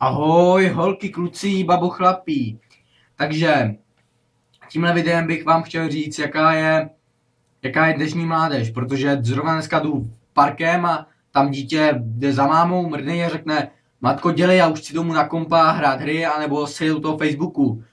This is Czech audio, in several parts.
Ahoj holky, kluci, babo, chlapí. Takže tímhle videem bych vám chtěl říct, jaká je dnešní mládež, protože zrovna dneska jdu parkem a tam dítě jde za mámou, mrdne a řekne: matko, dělej, já už chci domů na kompa hrát hry, anebo si u toho Facebooku.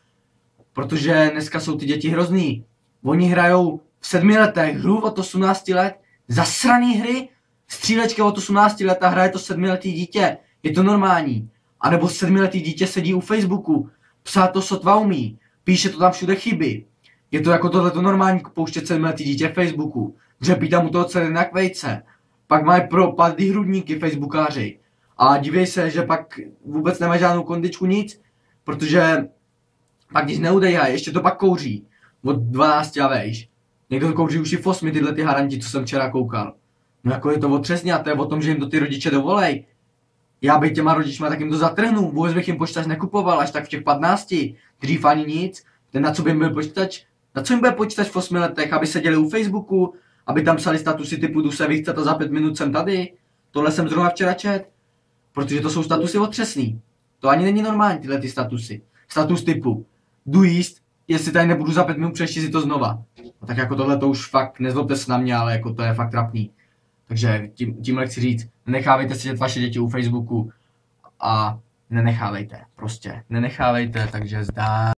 Protože dneska jsou ty děti hrozný. Oni hrajou v 7 letech hru od 18 let, zasraný hry, střílečky od 18 let a hraje to 7letý dítě. Je to normální. A nebo 7letý dítě sedí u Facebooku, psát to sotva umí, píše to tam všude chyby. Je to jako tohleto normální pouštět 7letý dítě v Facebooku. Dřepí tam u toho celé na kvejce. Pak mají propadlý hrudníky Facebookáři. A divěj se, že pak vůbec nemá žádnou kondičku, nic, protože pak když neudejhají, ještě to pak kouří. Od 12 a vejš. Někdo kouří už i v 8 tyhle ty haranti, co jsem včera koukal. No jako je to otřesně a to je o tom, že jim to ty rodiče dovolej. Já bych těma rodičma tak jim to zatrhnu, vůbec bych jim počítač nekupoval, až tak v těch 15, dřív ani nic. Ten na co by jim byl počítač? Na co jim byl počítač v 8 letech, aby seděli u Facebooku, aby tam psali statusy typu jdu se vychcet a za 5 minut jsem tady. Tohle jsem zrovna včera čet, protože to jsou statusy otřesný. To ani není normální tyhle ty statusy. Status typu jdu jíst, jestli tady nebudu za 5 minut, přečti si to znova. No tak jako tohle to už fakt, nezlobte se na mě, ale jako to je fakt trapný. Takže tímhle chci říct, nenechávejte sedět vaše děti u Facebooku a nenechávejte, prostě nenechávejte, takže zdá.